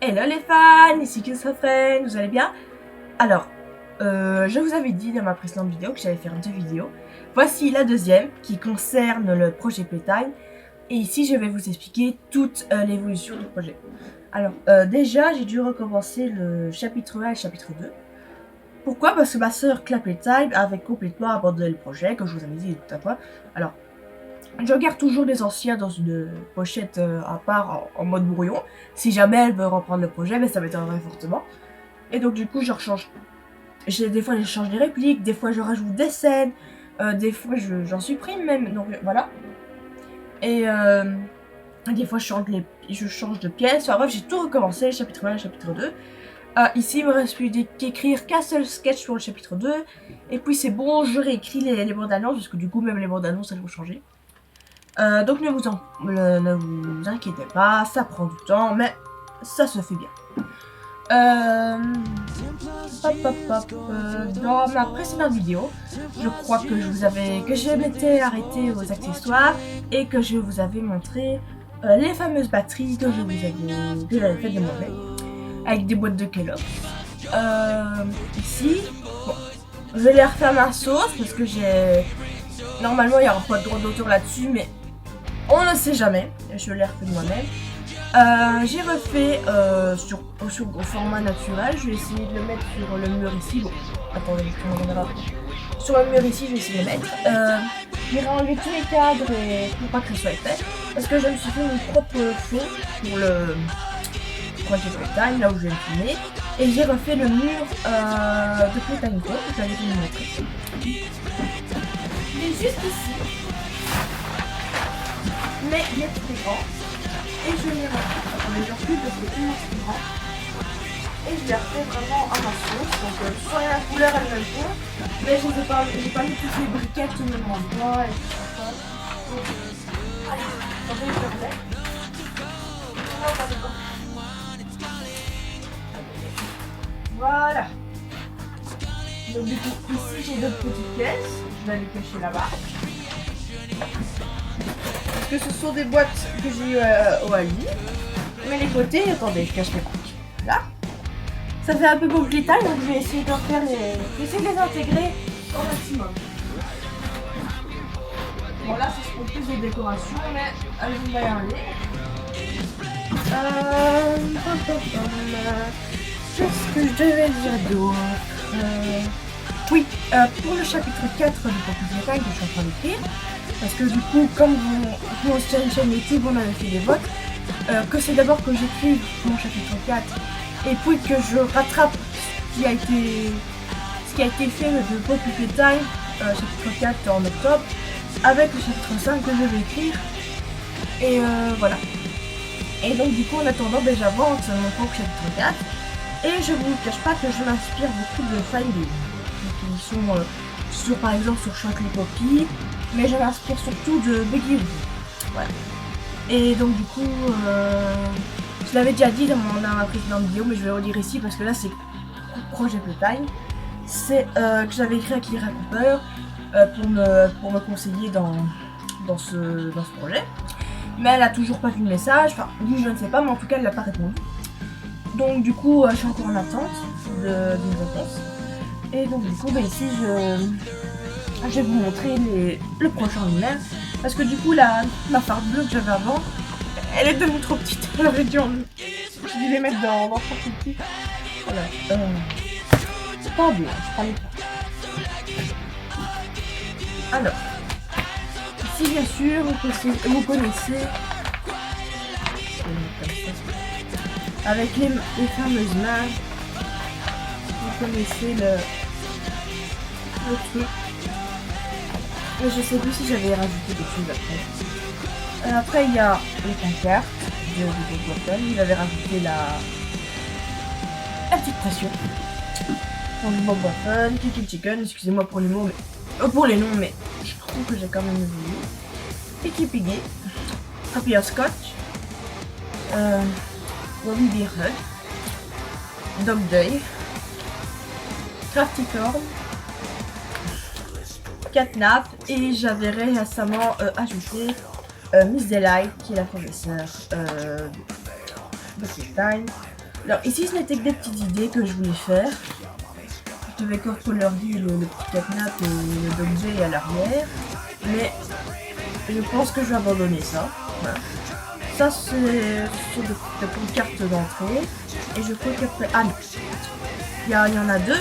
Hello les fans, ici Christopher, vous allez bien? Alors, je vous avais dit dans ma précédente vidéo que j'allais faire deux vidéos. Voici la deuxième qui concerne le projet Playtime. Et ici, je vais vous expliquer toute l'évolution du projet. Alors, déjà, j'ai dû recommencer le chapitre 1 et le chapitre 2. Pourquoi? Parce que ma soeur Clap Playtime avait complètement abandonné le projet, comme je vous avais dit tout à l'heure. Alors, je garde toujours les anciens dans une pochette à part en mode brouillon. Si jamais elle veut reprendre le projet, mais ça m'étonnerait fortement. Et donc du coup, je rechange. Des fois, je change les répliques, des fois, je rajoute des scènes, des fois, j'en supprime même. Donc voilà. Et des fois, je change de pièce. Enfin bref, j'ai tout recommencé, chapitre 1, chapitre 2. Ici, il me reste plus qu'écrire qu'un seul sketch pour le chapitre 2. Et puis c'est bon, je réécris les bandes annonces, parce que du coup, même les bandes annonces, elles vont changer. Donc ne vous inquiétez pas, ça prend du temps, mais ça se fait bien. Dans ma précédente vidéo, je crois que je m'étais arrêté aux accessoires et que je vous avais montré les fameuses batteries que j'avais fait de moi-même avec des boîtes de Kellogg. Ici, bon, je vais les refaire ma sauce parce que normalement il n'y aura pas de droit d'auteur là-dessus, mais on ne sait jamais. Je l'ai refait de moi-même. J'ai refait au format naturel. Je vais essayer de le mettre sur le mur ici. Bon, attendez, on verra. Sur le mur ici, je vais essayer de le mettre. J'ai enlevé tous les cadres pour pas que ce soit épais. Parce que je me suis fait mon propre fond pour le projet Playtime, là où je vais le filmer. Et j'ai refait le mur de Playtime Pro. Je vais vous le montrer. Il est juste ici. Mais il est très grand. Et je l'ai refait. Attendez, je recule parce que c'est plus grand. Et je l'ai refait vraiment à ma sauce. Donc soit la couleur elle me le faut, mais j'ai pas mis toutes les briquettes au même endroit et tout ça. Donc, allez, attendez, je le refais. Non, pas de quoi. Voilà. Donc du coup, ici j'ai d'autres petites pièces. Je vais les cacher là-bas. Que ce sont des boîtes que j'ai eu au Aldi. Mais les côtés, attendez, je cache les briques. Là. Ça fait un peu beau Playtime, donc je vais essayer d'en faire essayer de les intégrer au maximum. Bon là, c'est pour plus de décoration, mais je vais y aller. Qu'est-ce que je devais dire d'autre? Oui, pour le chapitre 4 du Poppy Playtime que je suis en train d'écrire, parce que du coup, comme vous sur une chaîne YouTube, on avait fait des votes, que c'est d'abord que j'écrive mon chapitre 4 et puis que je rattrape ce qui a été fait de Poppy Playtime, chapitre 4 en octobre, avec le chapitre 5 que je vais écrire. Et voilà. Et donc du coup, en attendant, j'avance mon propre chapitre 4. Et je vous cache pas que je m'inspire beaucoup de fangames qui sont par exemple sur Chocolate Poppy, mais je m'inspire surtout de Beggy Woody. Voilà. Et donc du coup, je l'avais déjà dit dans ma précédente vidéo, mais je vais le redire ici parce que là c'est projet Playtime. C'est que j'avais écrit à Kira Cooper pour me conseiller dans ce projet. Mais elle a toujours pas vu le message, enfin vu je ne sais pas, mais en tout cas elle l'a pas répondu. Donc du coup je suis encore en attente d'une réponse. Et donc du coup ici je vais vous montrer le prochain lui-même. Parce que du coup ma farde bleue que j'avais avant, elle est devenue trop petite. J'aurais dû les mettre dans trop petit. Voilà. Attendez, je prends les cartes. Alors, ici bien sûr vous connaissez avec les fameuses mains, vous connaissez le truc. Et je sais plus si j'avais rajouté des choses après. Après il y a les pancartes de Bob Button. Il avait rajouté la petite pression. Donc Bob Button, Kiki Chicken, excusez-moi pour les mots, mais pour les noms, mais je trouve que j'ai quand même oublié. Piggy Piggy, Happy Scotch, Bobby Bear Hug, Dog Day, Crafty Corn, Catnap, et j'avais récemment ajouté Miss Delight qui est la professeure de Playtime. Alors ici ce n'était que des petites idées que je voulais faire. Je devais colorier le petit cadenas et le dog à l'arrière. Mais je pense que je vais abandonner ça. Voilà. Ça c'est sur des cartes d'entrée. Et je crois qu'après... Ah non. Il y en a deux.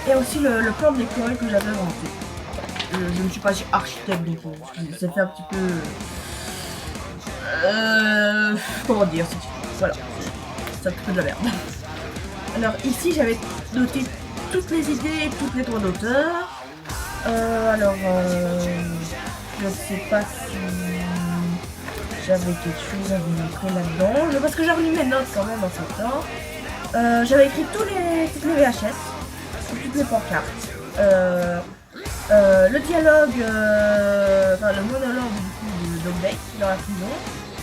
Et aussi le plan de l'école que j'avais inventé. Je ne suis pas architecte donc ça fait un petit peu... comment dire, voilà. C'est un petit peu de la merde. Alors ici j'avais noté toutes les idées et toutes les droits d'auteur. Je sais pas si j'avais quelque chose à vous montrer là-dedans. Parce que j'ai remis mes notes quand même en ce temps. J'avais écrit toutes les VHS, toutes les pancartes. Le dialogue, enfin le monologue du coup de Dog Day dans la prison.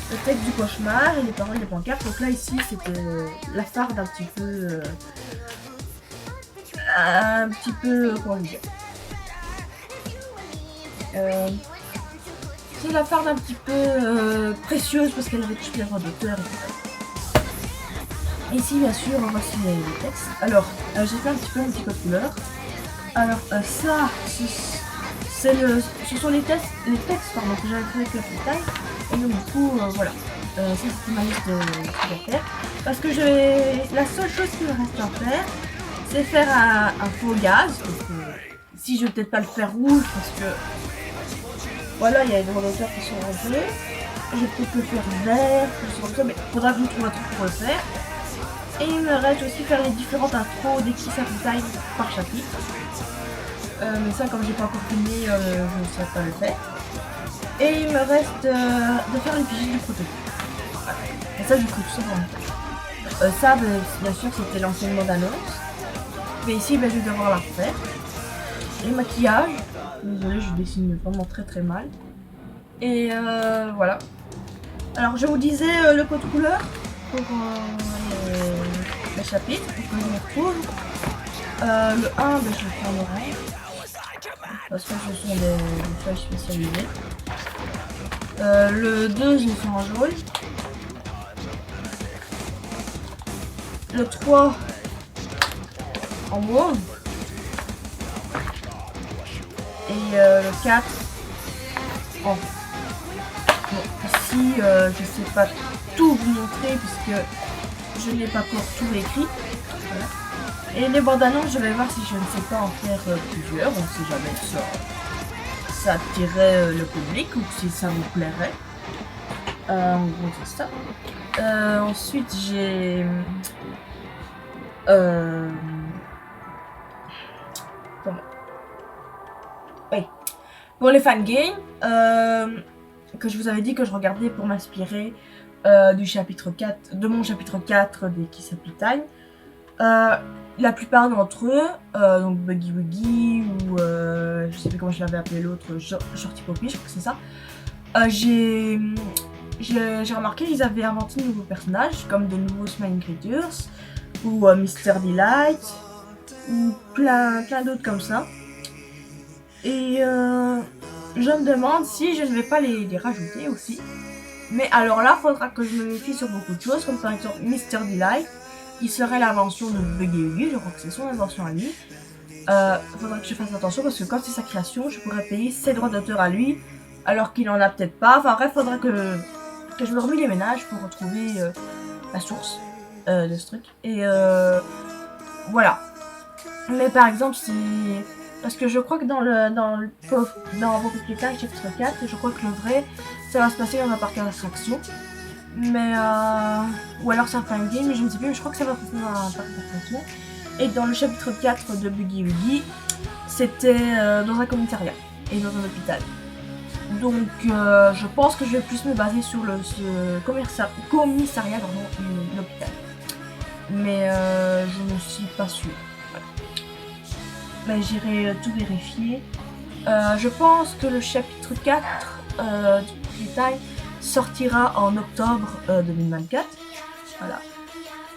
Le texte du cauchemar et les paroles des pancartes. Donc là ici c'était la farde un petit peu comment dire, c'est la farde un petit peu précieuse parce qu'elle avait toutes les droits d'auteur et tout. Ici bien sûr voici les textes. Alors j'ai fait un petit peu un petit code couleur. Alors ça ce sont les textes pardon, que j'avais fait avec la taille. Et donc du coup voilà. Ça c'était ma liste de trucs à faire. Parce que la seule chose qui me reste à faire, c'est faire un faux gaz. Si je vais peut-être pas le faire rouge parce que voilà, il y a des droits d'auteur qui sont en jeu. Je vais peut-être le faire vert, mais il faudra que je trouve un truc pour le faire. Et il me reste aussi faire les différentes intros des Kiss Happy Time par chapitre. Mais ça, comme j'ai pas encore filmé, je ne saurais pas le faire. Et il me reste de faire les fichiers du prototype. Voilà. Et ça, je ferai tout ça vraiment. Ça, bien sûr, c'était l'enseignement d'annonce. Mais ici, je vais devoir la refaire. Et maquillage. Désolée, je dessine vraiment très très mal. Et voilà. Alors, je vous disais le code couleur pour les chapitres, pour que je me retrouve. Le 1, je le fais en orange. Parce que ce sont des feuilles spécialisées. Le 2, je le fais en jaune. Le 3 en mauve. Et le 4 en... Bon, ici, je sais pas tout vous montrer puisque je n'ai pas encore tout écrit. Voilà. Et les bandes annonces, je vais voir si je ne sais pas en faire plusieurs. On sait jamais que ça attirerait le public ou si ça vous plairait. En gros, c'est ça. Ensuite, j'ai... Comment? Oui. Pour les fangames, que je vous avais dit que je regardais pour m'inspirer du chapitre 4, de mon chapitre 4 des Kiss Happy Time. La plupart d'entre eux, donc Buggy Wuggy ou je sais plus comment je l'avais appelé l'autre, Shorty Poppy, je crois que c'est ça. J'ai remarqué qu'ils avaient inventé de nouveaux personnages, comme de nouveaux Smiling Creatures, ou Mr. Delight, ou plein d'autres comme ça. Et je me demande si je ne vais pas les rajouter aussi. Mais alors là, il faudra que je me méfie sur beaucoup de choses, comme par exemple Mr. Delight, qui serait l'invention de Buggy Wuggy, je crois que c'est son invention à lui. Faudra que je fasse attention parce que quand c'est sa création, je pourrais payer ses droits d'auteur à lui, alors qu'il en a peut-être pas. Enfin bref, faudra que je me remue les ménages pour retrouver la source de ce truc. Et voilà. Mais par exemple, si... Parce que je crois que dans Poppy Time chapitre 4, je crois que le vrai, ça va se passer dans un parc d'attraction. Mais ou alors c'est un fan game, mais je ne sais plus, mais je crois que ça va se passer dans un parc d'attraction. Et dans le chapitre 4 de Buggy Wuggy, c'était dans un commissariat et dans un hôpital. Donc je pense que je vais plus me baser sur ce commissariat dans l'hôpital. Mais je ne suis pas sûre. Mais j'irai tout vérifier. Je pense que le chapitre 4 du Buggy Time sortira en octobre 2024. Voilà.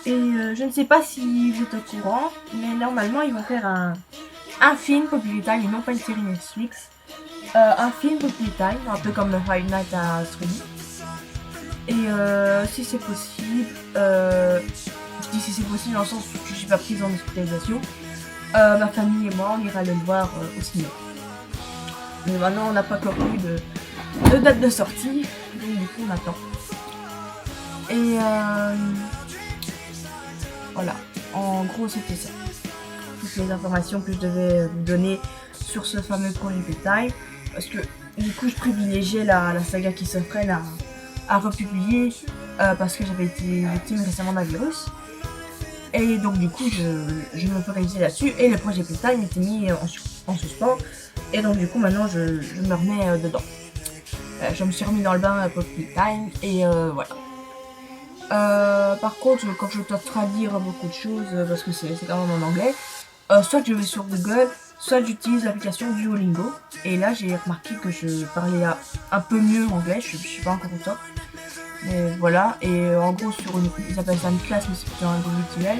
Et je ne sais pas si vous êtes au courant, mais normalement ils vont faire un film Poppy Time et non pas une série Netflix. Un film Poppy Time, un peu comme Five Nights at Freddy's. Et si c'est possible, je dis si c'est possible dans le sens où je suis pas prise en hospitalisation, ma famille et moi on ira aller le voir au cinéma. Mais maintenant on n'a pas encore eu de date de sortie, donc du coup on attend. Et voilà, en gros c'était ça. Toutes les informations que je devais vous donner sur ce fameux projet Time, parce que du coup je privilégiais la saga qui s'offrait à republier parce que j'avais été victime récemment d'un virus. Et donc du coup je me focalisais là-dessus et le projet Time était mis en suspens. Et donc du coup maintenant je me remets dedans. Je me suis remis dans le bain pour Time et voilà. Par contre quand je dois traduire beaucoup de choses parce que c'est quand même en anglais, soit je vais sur Google, soit j'utilise l'application Duolingo. Et là j'ai remarqué que je parlais un peu mieux anglais, je suis pas encore au top. Mais voilà, et en gros sur ils appellent ça une classe mais c'est plutôt un gros mutuel.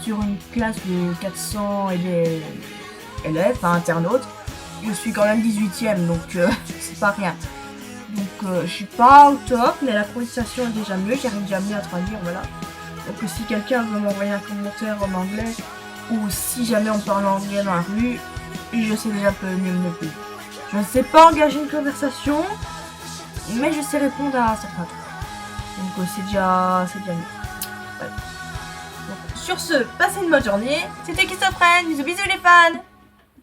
Sur une classe de 400 élèves, enfin internautes, je suis quand même 18ème donc c'est pas rien. Donc je suis pas au top mais la prononciation est déjà mieux, j'arrive déjà mieux à traduire, voilà. Donc si quelqu'un veut m'envoyer un commentaire en anglais, ou si jamais on parle anglais dans la rue, je sais déjà un peu mieux me débrouiller. Je ne sais pas engager une conversation, mais je sais répondre à certains trucs. Donc c'est déjà mieux. Ouais. Donc, sur ce, passez une bonne journée. C'était Christophe, bisous bisous les fans.